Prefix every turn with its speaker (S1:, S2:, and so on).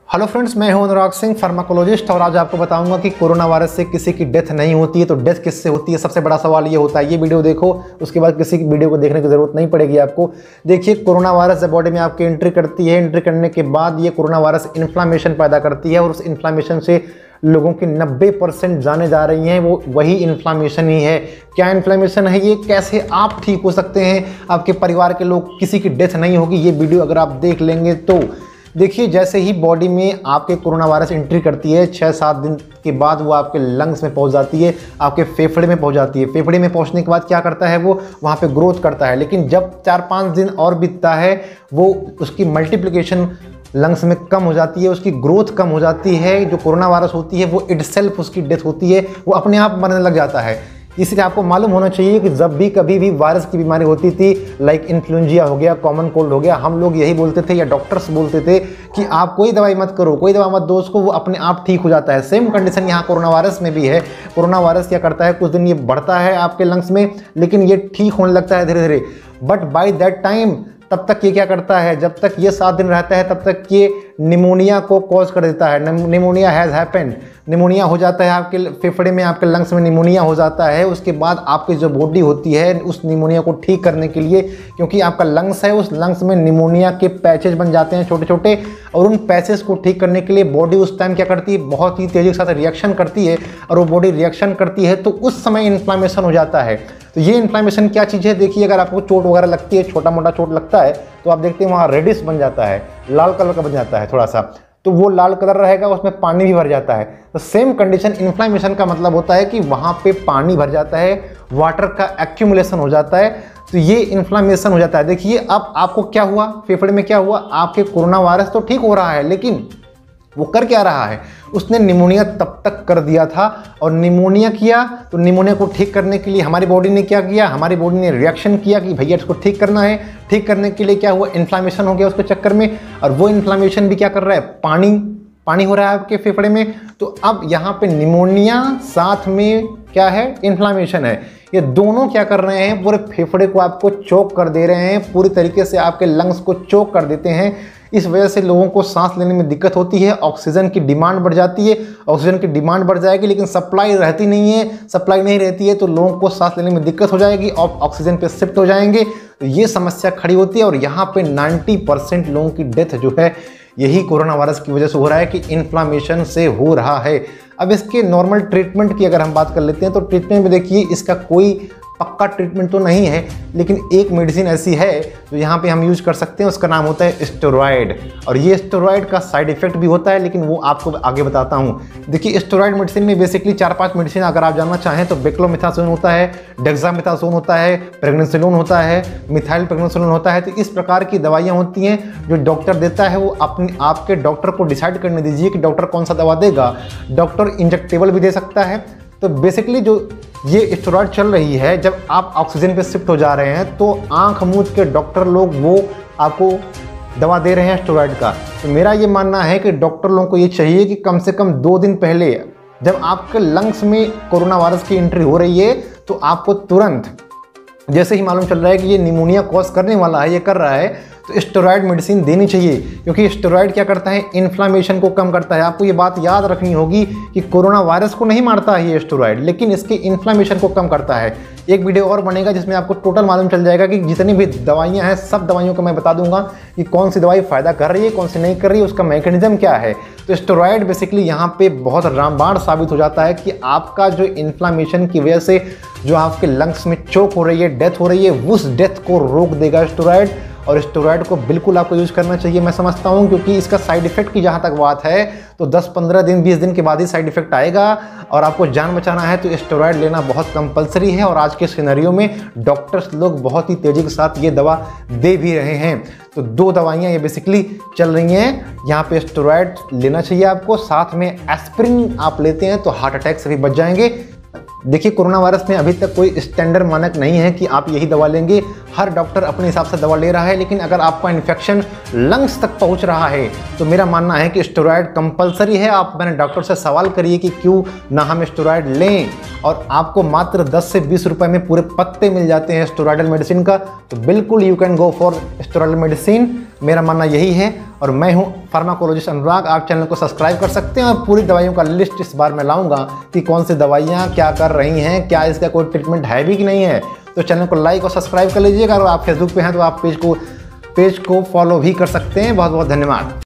S1: Hello friends, मैं हूं Anurag Singh, pharmacologist. और आज आपको बताऊंगा कि कोरोना वायरस से किसी की डेथ नहीं होती है तो डेथ किससे होती है। सबसे बड़ा सवाल ये होता है। ये वीडियो देखो, उसके बाद किसी की वीडियो को देखने की जरूरत नहीं पड़ेगी आपको। देखिए, कोरोना वायरस जब बॉडी में आपकी एंट्री करती है, एंट्री करने के बाद ये कोरोना वायरस इन्फ्लामेशन पैदा करती है और उस इन्फ्लामेशन से लोगों की 90% जाने जा रही हैं वो वही इन्फ्लामेशन ही है। क्या इन्फ्लामेशन है ये, कैसे आप ठीक हो सकते हैं, आपके परिवार के लोग किसी की डेथ नहीं होगी, ये वीडियो अगर आप देख लेंगे तो। देखिए, जैसे ही बॉडी में आपके कोरोना वायरस एंट्री करती है, 6-7 दिन के बाद वो आपके लंग्स में पहुंच जाती है, आपके फेफड़े में पहुंच जाती है। फेफड़े में पहुंचने के बाद क्या करता है, वो वहाँ पे ग्रोथ करता है। लेकिन जब 4-5 दिन और बीतता है, वो उसकी मल्टीप्लिकेशन लंग्स में कम हो जाती है, उसकी ग्रोथ कम हो जाती है। जो कोरोना वायरस होती है वो इटसेल्फ उसकी डेथ होती है, वो अपने आप मरने लग जाता है। इसलिए आपको मालूम होना चाहिए कि जब भी कभी भी वायरस की बीमारी होती थी, लाइक इन्फ्लुएंजा हो गया, कॉमन कोल्ड हो गया, हम लोग यही बोलते थे या डॉक्टर्स बोलते थे कि आप कोई दवाई मत करो, कोई दवा मत दो उसको, वो अपने आप ठीक हो जाता है। सेम कंडीशन यहाँ कोरोना वायरस में भी है। कोरोना वायरस क्या करता है, कुछ दिन ये बढ़ता है आपके लंग्स में, लेकिन ये ठीक होने लगता है धीरे धीरे। बट बाय दैट टाइम, तब तक ये क्या करता है, जब तक ये 7 दिन रहता है तब तक ये निमोनिया को कॉज कर देता है। निमोनिया हैज़ हैपेंड, निमोनिया हो जाता है, आपके फेफड़े में, आपके लंग्स में निमोनिया हो जाता है। उसके बाद आपकी जो बॉडी होती है उस निमोनिया को ठीक करने के लिए, क्योंकि आपका लंग्स है, उस लंग्स में निमोनिया के पैचेज बन जाते हैं छोटे छोटे, और उन पैचेज को ठीक करने के लिए बॉडी उस टाइम क्या करती है, बहुत ही तेज़ी के साथ रिएक्शन करती है। और वो बॉडी रिएक्शन करती है तो उस समय इन्फ्लामेशन हो जाता है। तो ये इन्फ्लामेशन क्या चीज़ है, देखिए, अगर आपको चोट वगैरह लगती है, छोटा मोटा चोट लगता है, तो आप देखते हैं वहाँ रेडिश बन जाता है, लाल कलर का बन जाता है थोड़ा सा, तो वो लाल कलर रहेगा, उसमें पानी भी भर जाता है। तो सेम कंडीशन इन्फ्लामेशन का मतलब होता है कि वहाँ पे पानी भर जाता है, वाटर का एक्यूमुलेशन हो जाता है, तो ये इन्फ्लामेशन हो जाता है। देखिए, अब आपको क्या हुआ, फेफड़े में क्या हुआ, आपके कोरोना वायरस तो ठीक हो रहा है, लेकिन वो कर क्या रहा है, उसने निमोनिया तब तक कर दिया था। और निमोनिया किया तो निमोनिया को ठीक करने के लिए हमारी बॉडी ने क्या किया, हमारी बॉडी ने रिएक्शन किया कि भैया इसको ठीक करना है। ठीक करने के लिए क्या हुआ, इन्फ्लामेशन हो गया उसके चक्कर में, और वो इन्फ्लामेशन भी क्या कर रहा है, पानी हो रहा है आपके फेफड़े में। तो अब यहाँ पे निमोनिया साथ में क्या है, इन्फ्लामेशन है, ये दोनों क्या कर रहे हैं, पूरे फेफड़े को आपको चोक कर दे रहे हैं, पूरी तरीके से आपके लंग्स को चोक कर देते हैं। इस वजह से लोगों को सांस लेने में दिक्कत होती है, ऑक्सीजन की डिमांड बढ़ जाती है। ऑक्सीजन की डिमांड बढ़ जाएगी लेकिन सप्लाई रहती नहीं है, सप्लाई नहीं रहती है तो लोगों को सांस लेने में दिक्कत हो जाएगी और ऑक्सीजन पे शिफ्ट हो जाएंगे, तो ये समस्या खड़ी होती है। और यहाँ पे 90% लोगों की डेथ जो है यही कोरोना वायरस की वजह से हो रहा है कि इन्फ्लामेशन से हो रहा है। अब इसके नॉर्मल ट्रीटमेंट की अगर हम बात कर लेते हैं तो ट्रीटमेंट में देखिए, इसका कोई पक्का ट्रीटमेंट तो नहीं है, लेकिन एक मेडिसिन ऐसी है जो यहाँ पे हम यूज कर सकते हैं, उसका नाम होता है स्टेरॉयड। और ये स्टेरॉयड का साइड इफेक्ट भी होता है, लेकिन वो आपको आगे बताता हूँ। देखिए, स्टेरॉयड मेडिसिन में बेसिकली 4-5 मेडिसिन अगर आप जानना चाहें तो बेक्लोमिथासोन होता है, डेक्सामेथासोन होता है, प्रेग्नेंसिलोन होता है, मिथाइल प्रेग्नेंसिलोन होता है। तो इस प्रकार की दवाइयाँ होती हैं जो डॉक्टर देता है। वो अपने आपके डॉक्टर को डिसाइड करने दीजिए कि डॉक्टर कौन सा दवा देगा। डॉक्टर इंजेक्टेबल भी दे सकता है। तो बेसिकली जो ये स्टेरॉयड चल रही है, जब आप ऑक्सीजन पे शिफ्ट हो जा रहे हैं तो आंख मूंद के डॉक्टर लोग वो आपको दवा दे रहे हैं स्टेरॉयड का। तो मेरा ये मानना है कि डॉक्टर लोगों को ये चाहिए कि कम से कम 2 दिन पहले, जब आपके लंग्स में कोरोना वायरस की एंट्री हो रही है, तो आपको तुरंत, जैसे ही मालूम चल रहा है कि ये निमोनिया कॉज करने वाला है, ये कर रहा है, तो स्टेरॉयड मेडिसिन देनी चाहिए। क्योंकि स्टेरॉयड क्या करता है, इन्फ्लामेशन को कम करता है। आपको ये बात याद रखनी होगी कि कोरोना वायरस को नहीं मारता है ये स्टेरॉयड, लेकिन इसके इन्फ्लामेशन को कम करता है। एक वीडियो और बनेगा जिसमें आपको टोटल मालूम चल जाएगा कि जितनी भी दवाइयाँ हैं, सब दवाइयों को मैं बता दूंगा कि कौन सी दवाई फ़ायदा कर रही है, कौन सी नहीं कर रही है, उसका मैकेनिज्म क्या है। तो स्टेरॉयड बेसिकली यहाँ पे बहुत रामबाण साबित हो जाता है कि आपका जो इन्फ्लामेशन की वजह से जो आपके लंग्स में चोक हो रही है, डेथ हो रही है, उस डेथ को रोक देगा स्टेरॉयड। और स्टेरॉयड को बिल्कुल आपको यूज़ करना चाहिए, मैं समझता हूँ, क्योंकि इसका साइड इफेक्ट की जहाँ तक बात है तो 10-15 दिन 20 दिन के बाद ही साइड इफेक्ट आएगा। और आपको जान बचाना है तो स्टेरॉयड लेना बहुत कंपलसरी है। और आज के सिनेरियो में डॉक्टर्स लोग बहुत ही तेज़ी के साथ ये दवा दे भी रहे हैं। तो 2 दवाइयाँ ये बेसिकली चल रही हैं। यहाँ पे स्टेरॉयड लेना चाहिए आपको, साथ में एस्पिरिन आप लेते हैं तो हार्ट अटैक से भी बच जाएंगे। देखिए, कोरोना वायरस में अभी तक कोई स्टैंडर्ड मानक नहीं है कि आप यही दवा लेंगे। हर डॉक्टर अपने हिसाब से दवा ले रहा है, लेकिन अगर आपका इन्फेक्शन लंग्स तक पहुंच रहा है तो मेरा मानना है कि स्टेरॉयड कंपलसरी है। आप मैंने डॉक्टर से सवाल करिए कि क्यों ना हम स्टेरॉयड लें, और आपको मात्र 10 से 20 रुपए में पूरे पत्ते मिल जाते हैं स्टेरॉयडल मेडिसिन का। तो बिल्कुल you can go for steroidal medicine, मेरा मानना यही है। और मैं हूं फार्माकोलॉजिस्ट अनुराग। आप चैनल को सब्सक्राइब कर सकते हैं और पूरी दवाइयों का लिस्ट इस बार मैं लाऊंगा कि कौन सी दवाइयाँ क्या कर रही हैं, क्या इसका कोई ट्रीटमेंट है भी कि नहीं है। तो चैनल को लाइक और सब्सक्राइब कर लीजिएगा। अगर आप फेसबुक पे हैं तो आप पेज को फॉलो भी कर सकते हैं। बहुत बहुत धन्यवाद।